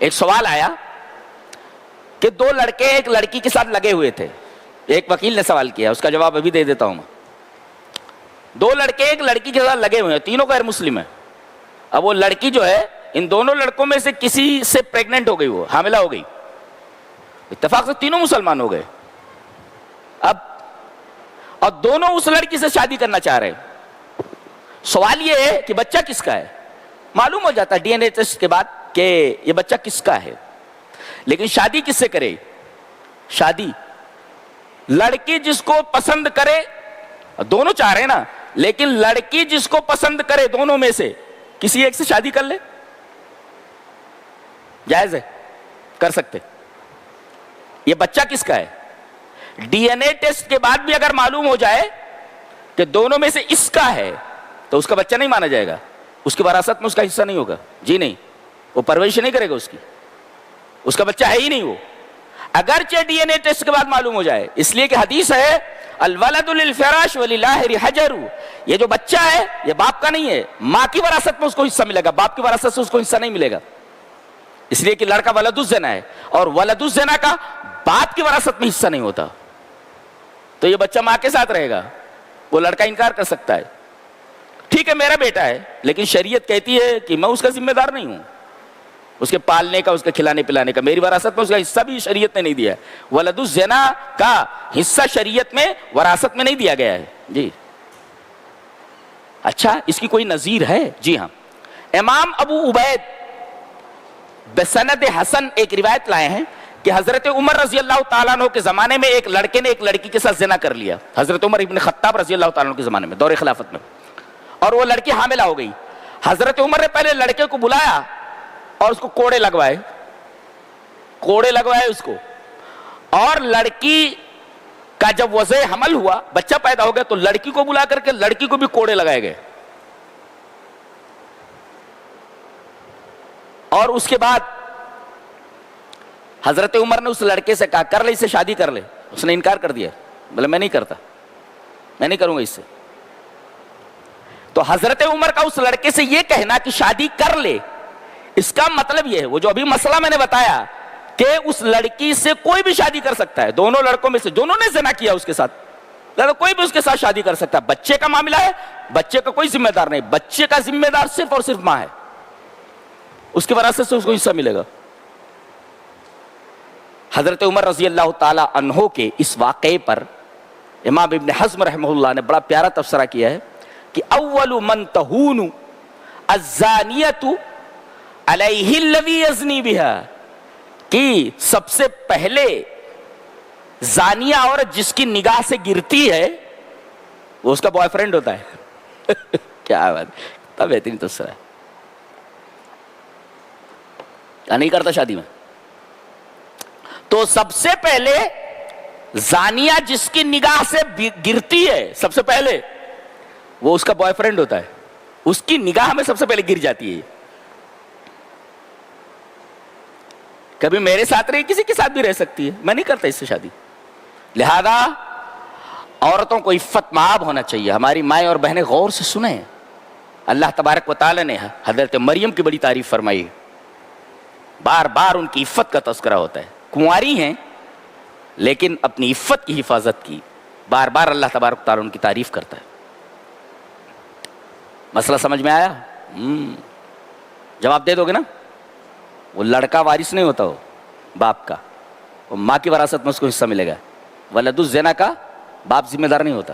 ایک سوال آیا کہ دو لڑکے ایک لڑکی کے ساتھ لگے ہوئے تھے. ایک وکیل نے سوال کیا, اس کا جواب ابھی دے دیتا ہوں میں. دو لڑکے ایک لڑکی کے ساتھ لگے ہوئے ہیں, تینوں غیر مسلم ہیں. اب وہ لڑکی جو ہے ان دونوں لڑکوں میں سے کسی سے پریگننٹ ہو گئی, وہ حاملہ ہو گئی. اتفاق سے تینوں مسلمان ہو گئے. اب اور دونوں اس لڑکی سے شادی کرنا چاہ رہے ہیں. سوال یہ ہے کہ بچہ کس کا ہے. معلوم ہو جاتا ہے ڈی این اے ٹیسٹ کے بعد کہ یہ بچہ کس کا ہے. لیکن شادی کس سے کرے؟ شادی لڑکی جس کو پسند کرے, دونوں چاہ رہے ہیں نا, لیکن لڑکی جس کو پسند کرے دونوں میں سے کسی ایک سے شادی کر لے. جائز ہے, کر سکتے. یہ بچہ کس کا ہے؟ ڈی این اے ٹیسٹ کے بعد بھی اگر معلوم ہو جائے کہ دونوں میں سے اس کا ہے تو اس کا بچہ نہیں مانا جائے گا, اس کی وراثت میں اس کا حصہ نہیں ہوگا. جی نہیں, وہ پرورش نہیں کرے گا اس کی, اس کا بچہ ہے ہی نہیں وہ, اگرچہ ڈی این اے ٹیسٹ کے بعد معلوم ہو جائے. اس لیے کہ حدیث ہے الولد للفراش وللآخر حجر, یہ جو بچہ ہے یہ باپ کا نہیں ہے, ماں کی وراثت میں اس کو حصہ ملے گا, باپ کی وراثت سے اس کو حصہ نہیں ملے گا. اس لیے کہ لڑکا ولد الزنا ہے, اور ولد الزنا کا باپ کی وراثت میں حصہ نہیں ہوتا. تو یہ بچہ ماں کے ساتھ رہے گا. وہ لڑکا انکار کر سکتا ہے, ٹھیک ہے میرا بیٹا ہے, لیکن شریعت کہتی ہے کہ میں اس کا ذمہ دار نہیں ہوں, اس کے پالنے کا, اس کے کھلانے پلانے کا. میری وراثت میں اس کا حصہ بھی شریعت نے نہیں دیا. ولد الزنا کا حصہ شریعت میں وراثت میں نہیں دیا گیا ہے. جی اچھا, اس کی کوئی نظیر ہے؟ جی ہاں, امام ابو عبید بسند حسن ایک روایت لائے ہیں کہ حضرت عمر رضی اللہ تعالیٰ عنہ کے زمانے میں ایک لڑکے نے ایک لڑکی کے ساتھ زنا کر لیا. حضرت عمر ابن خطاب رضی اللہ تعالیٰ عنہ کے زمانے میں, دور خلافت میں, اور وہ لڑکی حاملہ ہو گئی. حضرت عمر نے پہلے لڑکے کو بلایا اور اس کو کوڑے لگوائے اس کو, اور لڑکی کا جب وضع حمل ہوا, بچہ پیدا ہو گیا, تو لڑکی کو بلا کر کے لڑکی کو بھی کوڑے لگائے گئے. اور اس کے بعد حضرت عمر نے اس لڑکے سے کہا کر لے, اس سے شادی کر لے. اس نے انکار کر دیا, بولے میں نہیں کرتا, میں نہیں کروں گا اس سے. تو حضرت عمر کا اس لڑکے سے یہ کہنا کہ شادی کر لے, اس کا مطلب یہ ہے, وہ جو ابھی مسئلہ میں نے بتایا کہ اس لڑکی سے کوئی بھی شادی کر سکتا ہے, دونوں لڑکوں میں سے دونوں نے زنا کیا اس کے ساتھ, کوئی بھی اس کے ساتھ شادی کر سکتا ہے. بچے کا معاملہ ہے, بچے کا کوئی ذمہ دار نہیں, بچے کا ذمہ دار صرف اور صرف ماں ہے, اس کی وراثت سے اس کو حصہ ملے گا. حضرت عمر رضی اللہ تعالی عنہ کے اس واقعے پر امام ابن حزم رحمہ اللہ نے بڑا پیارا تبصرہ کیا ہے کہ اول من تہون الزانیۃ علیہ الذی یزنی بہا, کہ سب سے پہلے زانیہ عورت جس کی نگاہ سے گرتی ہے وہ اس کا بوائے فرینڈ ہوتا ہے. کیا بات, تب بہترین تبصرہ ہے. کیا نہیں کرتا شادی میں؟ تو سب سے پہلے زانیہ جس کی نگاہ سے گرتی ہے, سب سے پہلے وہ اس کا بوائے فرینڈ ہوتا ہے, اس کی نگاہ میں سب سے پہلے گر جاتی ہے. کبھی میرے ساتھ رہی, کسی کے ساتھ بھی رہ سکتی ہے, میں نہیں کرتا اس سے شادی. لہذا عورتوں کو عفت مآب ہونا چاہیے. ہماری مائیں اور بہنیں غور سے سنیں, اللہ تبارک و تعالی نے حضرت مریم کی بڑی تعریف فرمائی, بار بار ان کی عفت کا تذکرہ ہوتا ہے. کنواری ہیں لیکن اپنی عفت کی حفاظت کی بار بار اللہ تبارک و تعالی ان کی تعریف کرتا ہے. مسئلہ سمجھ میں آیا؟ جواب دے دو گے نا؟ وہ لڑکا وارث نہیں ہوتا, وہ باپ کا, وہ ماں کی وراثت میں اس کو حصہ ملے گا. ولد الزنا کا باپ ذمہ دار نہیں ہوتا.